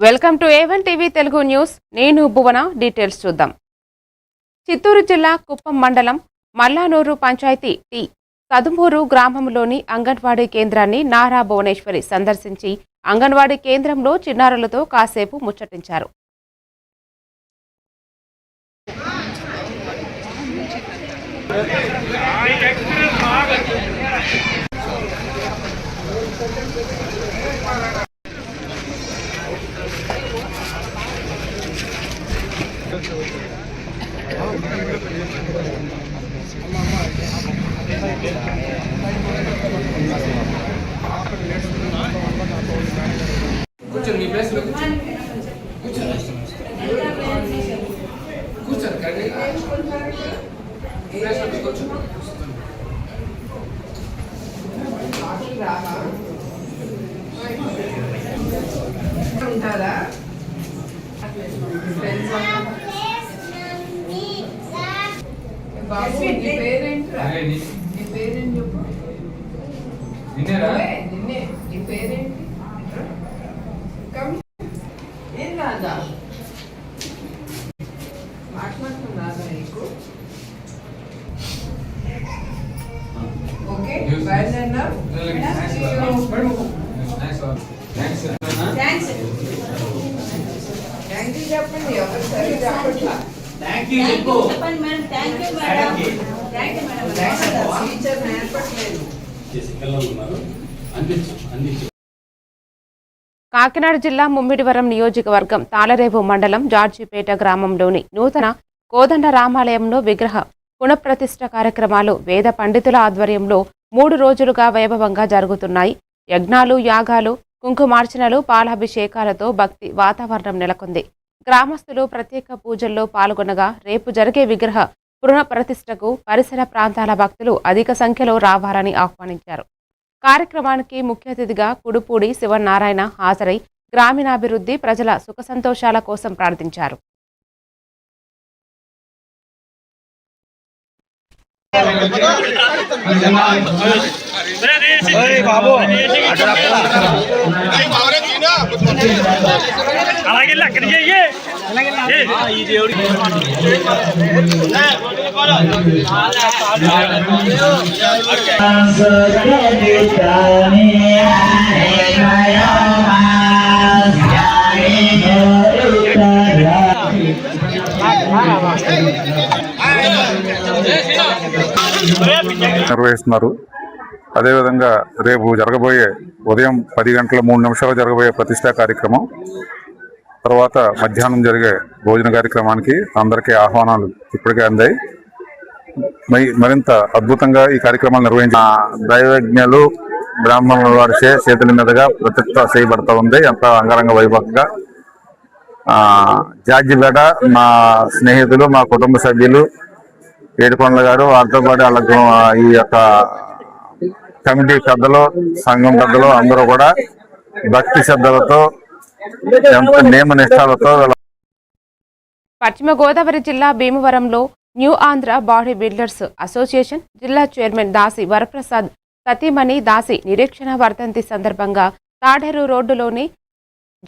Welcome to A1 TV Telugu news. నేను భువన. Details చూద్దాం. చిత్తూరు జిల్లా కుప్పం మండలం మల్లానూరు పంచాయతీ టి కదుమూరు గ్రామంలోని అంగన్వాడీ కేంద్రాన్ని నారా భువనేశ్వరి సందర్శించి అంగన్వాడీ కేంద్రంలో చిన్నారులతో కాసేపు ముచ్చటించారు. కూర్చోండి, మీ ప్లేస్లో కూర్చోండి. కూర్చోండి ప్లేస్లో కూర్చోండి. ఉంటారా బాబు, నీ పేరేంట్రా? నీ పేరేంటి చెప్పు. నిన్నే. నీ పేరేంటి? ఏం రాదా? మాట్లాడుతున్నా రాదా నీకు? ఓకే, బయలుదేరినా? థ్యాంక్ యూ చెప్పండి. ఒకసారి చెప్పట్లా. టీచర్ నేర్పట్లేదు. కాకినాడ జిల్లా ముమ్మిడివరం నియోజకవర్గం తాళరేవు మండలం జార్జిపేట గ్రామంలోని నూతన కోదండ రామాలయంలో విగ్రహ పునఃప్రతిష్ఠ కార్యక్రమాలు వేద పండితుల ఆధ్వర్యంలో 3 రోజులుగా వైభవంగా జరుగుతున్నాయి. యజ్ఞాలు, యాగాలు, కుంకుమార్చనలు, పాలాభిషేకాలతో భక్తి వాతావరణం నెలకొంది. గ్రామస్తులు ప్రత్యేక పూజల్లో పాల్గొనగా రేపు జరిగే విగ్రహ పునఃప్రతిష్ఠకు పరిసర ప్రాంతాల భక్తులు అధిక సంఖ్యలో రావాలని ఆహ్వానించారు. కార్యక్రమానికి ముఖ్య అతిథిగా కుడుపూడి శివనారాయణ హాజరై గ్రామీణాభివృద్ధి, ప్రజల సుఖ సంతోషాల కోసం ప్రార్థించారు. నిర్వహిస్తున్నారు. అదేవిధంగా రేపు జరగబోయే ఉదయం 10 గంటల 3 నిమిషాలు జరగబోయే ప్రతిష్టా కార్యక్రమం, తర్వాత మధ్యాహ్నం జరిగే భోజన కార్యక్రమానికి అందరికీ ఆహ్వానాలు ఇప్పటికే అందాయి. మరింత అద్భుతంగా ఈ కార్యక్రమాలు నిర్వహించిన దైవజ్ఞులు బ్రాహ్మణుల వారి చేతుల మీదుగా ప్రతిష్ట చేయబడతా ఉంది. ఎంత అంగరంగ వైభవంగా. జార్జిపేట మా స్నేహితులు, మా కుటుంబ సభ్యులు, ఏడుకొండల గారు, వారితో పాటు వాళ్ళకు ఈ యొక్క కమిటీ పెద్దలు, సంఘం పెద్దలు అందరూ కూడా భక్తి శ్రద్ధలతో, ఎంత నియమ నిష్ఠాలతో. పశ్చిమ గోదావరి జిల్లా భీమవరంలో new Andhra body builders association జిల్లా చైర్మన్ దాసి వరప్రసాద్ సతీమణి దాసి నిరీక్షణ వర్ధంతి సందర్భంగా తాడేరు రోడ్డులోని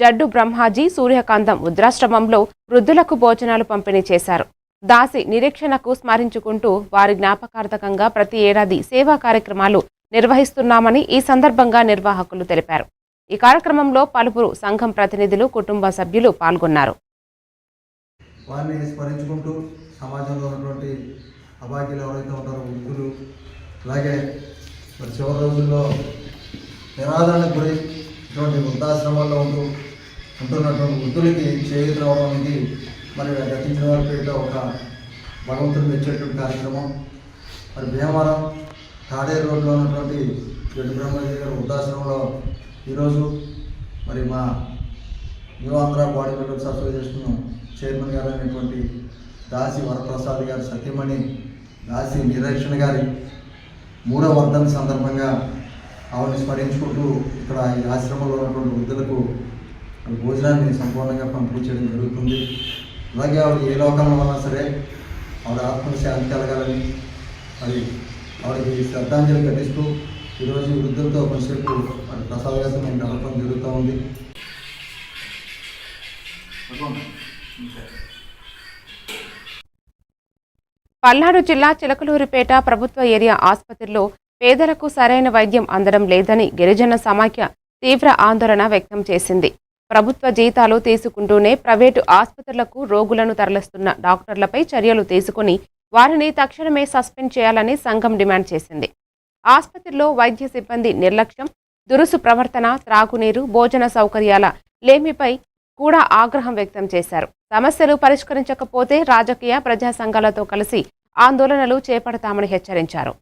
జడ్డు బ్రహ్మాజీ సూర్యకాంతం వృద్ధాశ్రమంలో వృద్ధులకు భోజనాలు పంపిణీ చేశారు. దాసి నిరీక్షణకు స్మరించుకుంటూ వారి జ్ఞాపకార్థకంగా ప్రతి ఏడాది సేవా కార్యక్రమాలు నిర్వహిస్తున్నామని ఈ సందర్భంగా నిర్వాహకులు తెలిపారు. ఈ కార్యక్రమంలో పలువురు సంఘం ప్రతినిధులు, కుటుంబ సభ్యులు పాల్గొన్నారు. వారిని స్మరించుకుంటూ సమాజంలో ఉన్నటువంటి అభాగ్యులు ఎవరైతే ఉంటారో వృద్ధులు, అలాగే మరి చివరి రోజుల్లో నిరాదరణకు గురి ఇటువంటి వృద్ధాశ్రమాల్లో ఉంటున్నటువంటి వృద్ధులకి చేయూత రావడానికి మరి గతించిన వారి పేరుతో ఒక భగవంతుని మెచ్చేటువంటి కార్యక్రమం. మరి భీమవరం తాడేరు రోడ్లో ఉన్నటువంటి జడ్డు బ్రహ్మాజీ గారి వృద్ధాశ్రమంలో ఈరోజు మరి మా new Andhra body builders association chairman గారు అయినటువంటి దాసి వరప్రసాద్ గారి సతీమణి దాసి నిరీక్షణ గారి 3వ వర్ధంతి సందర్భంగా ఆవిడని స్మరించుకుంటూ ఇక్కడ ఈ ఆశ్రమంలో ఉన్నటువంటి వృద్ధులకు భోజనాన్ని సంపూర్ణంగా పంపిణీ చేయడం జరుగుతుంది. అలాగే ఆవిడ ఏ లోకంలో ఉన్నా సరే ఆవిడ ఆత్మకు శాంతి కలగాలని మరి ఆవిడకి శ్రద్ధాంజలి ఘటిస్తూ ఈరోజు వృద్ధులతో కొంతసేపు మరి ప్రసాద గారితో మేము గడపడం జరుగుతూ ఉంది. పల్నాడు జిల్లా చిలకలూరిపేట ప్రభుత్వ ఏరియా ఆసుపత్రిలో పేదలకు సరైన వైద్యం అందడం లేదని గిరిజన సమాఖ్య తీవ్ర ఆందోళన వ్యక్తం చేసింది. ప్రభుత్వ జీతాలు తీసుకుంటూనే ప్రైవేటు ఆసుపత్రులకు రోగులను తరలిస్తున్న డాక్టర్లపై చర్యలు తీసుకుని వారిని తక్షణమే సస్పెండ్ చేయాలని సంఘం డిమాండ్ చేసింది. ఆసుపత్రిలో వైద్య సిబ్బంది నిర్లక్ష్యం, దురుసు ప్రవర్తన, త్రాగునీరు, భోజన సౌకర్యాల లేమిపై కూడా ఆగ్రహం వ్యక్తం చేశారు. సమస్యలు పరిష్కరించకపోతే రాజకీయ ప్రజా సంఘాలతో కలిసి ఆందోళనలు చేపడతామని హెచ్చరించారు.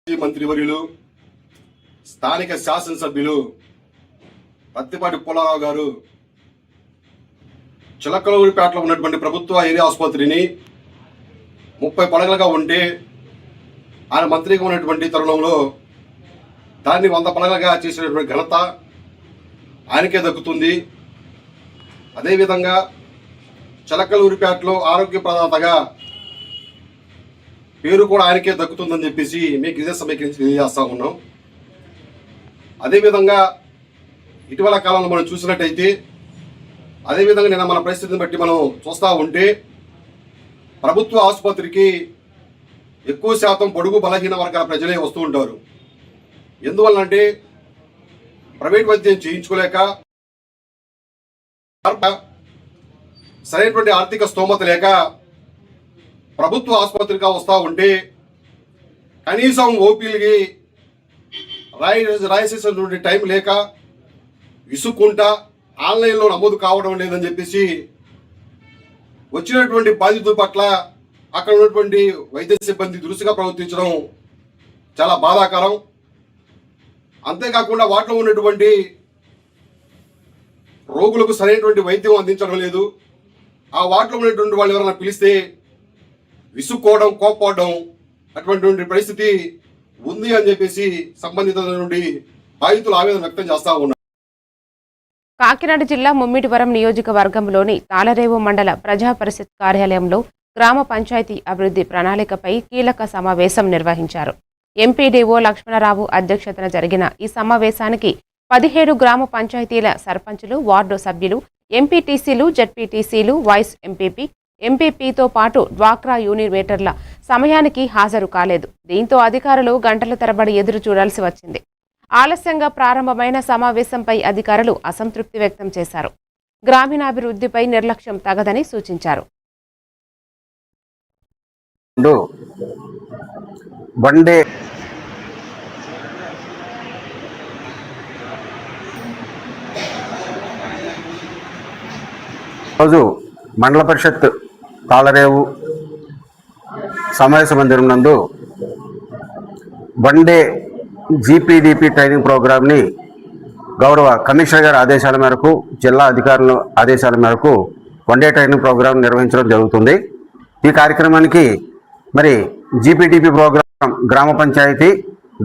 మంత్రివర్యులు, స్థానిక శాసనసభ్యులు పత్తిపాటి పుల్లారావు గారు చిలకలూరిపేటలో ఉన్నటువంటి ప్రభుత్వ ఏరియా ఆసుపత్రిని 30 పడగలుగా ఉంటే ఆయన మంత్రిగా ఉన్నటువంటి తరుణంలో దాన్ని 100 పడగలుగా చేసినటువంటి ఘనత ఆయనకే దక్కుతుంది. అదేవిధంగా చిలకలూరిపేటలో ఆరోగ్య ప్రదాతగా పేరు కూడా ఆయనకే దక్కుతుందని చెప్పేసి మీకు ఇదే సమీక్ష తెలియజేస్తా ఉన్నాం. అదేవిధంగా ఇటీవల కాలంలో మనం చూసినట్టయితే అదేవిధంగా నిన్న మన పరిస్థితిని బట్టి మనం చూస్తూ ఉంటే ప్రభుత్వ ఆసుపత్రికి ఎక్కువ శాతం పొడుగు బలహీన వర్గాల ప్రజలే వస్తూ ఉంటారు. ఎందువల్లంటే ప్రైవేట్ వైద్యం చేయించుకోలేక, సరైనటువంటి ఆర్థిక స్తోమత లేక ప్రభుత్వ ఆసుపత్రిగా వస్తూ ఉంటే కనీసం ఓపీలకి రాసేసినటువంటి టైం లేక విసుక్కుంటా ఆన్లైన్లో నమోదు కావడం లేదని చెప్పేసి వచ్చినటువంటి బాధితుల పట్ల అక్కడ ఉన్నటువంటి వైద్య సిబ్బంది దురుసుగా ప్రవర్తించడం చాలా బాధాకరం. అంతేకాకుండా వాటిలో ఉన్నటువంటి రోగులకు సరైనటువంటి వైద్యం అందించడం లేదు. ఆ వాటిలో ఉన్నటువంటి వాళ్ళు ఎవరైనా పిలిస్తే విసుక్కోవడం, కోప్పడడం అటువంటి పరిస్థితి ఉంది అని చెప్పేసి సంబంధిత నుండి బాధితులు ఆవేదన వ్యక్తం చేస్తా ఉన్నారు. కాకినాడ జిల్లా ముమ్మిడివరం నియోజకవర్గంలోని తాళరేవు మండల ప్రజా పరిషత్ కార్యాలయంలో గ్రామ పంచాయతీ అభివృద్ధి ప్రణాళికపై కీలక సమావేశం నిర్వహించారు. ఎంపీడీఓ లక్ష్మణరావు అధ్యక్షతన జరిగిన ఈ సమావేశానికి 17 గ్రామ పంచాయతీల సర్పంచులు, వార్డు సభ్యులు, ఎంపీటీసీలు, జడ్పీటీసీలు, వైస్ ఎంపీపీతో పాటు డ్వాక్రా యూనివేటర్ల సమయానికి హాజరు కాలేదు. దీంతో అధికారులు గంటల తరబడి ఎదురు చూడాల్సి వచ్చింది. ఆలస్యంగా ప్రారంభమైన సమావేశంపై అధికారులు అసంతృప్తి వ్యక్తం చేశారు. గ్రామీణాభివృద్ధిపై నిర్లక్ష్యం తగదని సూచించారు. రోజు మండల పరిషత్ తాళరేవు సమావేశ మందిరం నందు వన్డే జీపీడీపీ ట్రైనింగ్ ప్రోగ్రామ్ని గౌరవ కమిషనర్ గారి ఆదేశాల మేరకు, జిల్లా అధికారుల ఆదేశాల మేరకు వన్డే ట్రైనింగ్ ప్రోగ్రాం నిర్వహించడం జరుగుతుంది. ఈ కార్యక్రమానికి మరి జీపీడీపీ ప్రోగ్రాం, గ్రామ పంచాయతీ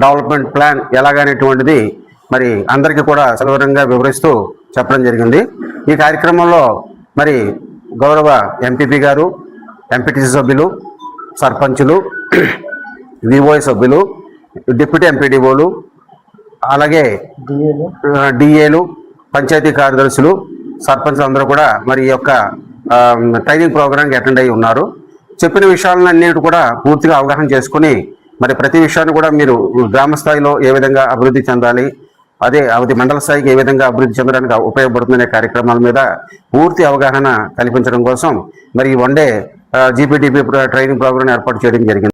డెవలప్మెంట్ ప్లాన్ ఎలాగనేటువంటిది మరి అందరికీ కూడా సవివరంగా వివరిస్తూ చెప్పడం జరిగింది. ఈ కార్యక్రమంలో మరి గౌరవ ఎంపీపీ గారు, ఎంపీటీసీ సభ్యులు, సర్పంచులు, వివోఐ సభ్యులు, డిప్యూటీ ఎంపీడీఓలు, అలాగే డిఏలు, పంచాయతీ కార్యదర్శులు, సర్పంచులు అందరూ కూడా మరి ఈ యొక్క ట్రైనింగ్ ప్రోగ్రాంకి అటెండ్ అయ్యి ఉన్నారు. చెప్పిన విషయాలన్నిటి కూడా పూర్తిగా అవగాహన చేసుకుని మరి ప్రతి విషయాన్ని కూడా మీరు గ్రామ స్థాయిలో ఏ విధంగా అభివృద్ధి చెందాలి, అది మండల స్థాయికి ఏ విధంగా అభివృద్ధి చెందడానికి ఉపయోగపడుతుందనే కార్యక్రమాల మీద పూర్తి అవగాహన కల్పించడం కోసం మరి ఈ వన్డే జీపీడీపీ ట్రైనింగ్ ప్రోగ్రాం ఏర్పాటు చేయడం జరిగింది.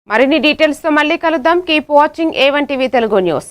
మరిన్ని డీటెయిల్స్ తో మళ్ళీ కలుద్దాం. Keep watching A1 TV Telugu news.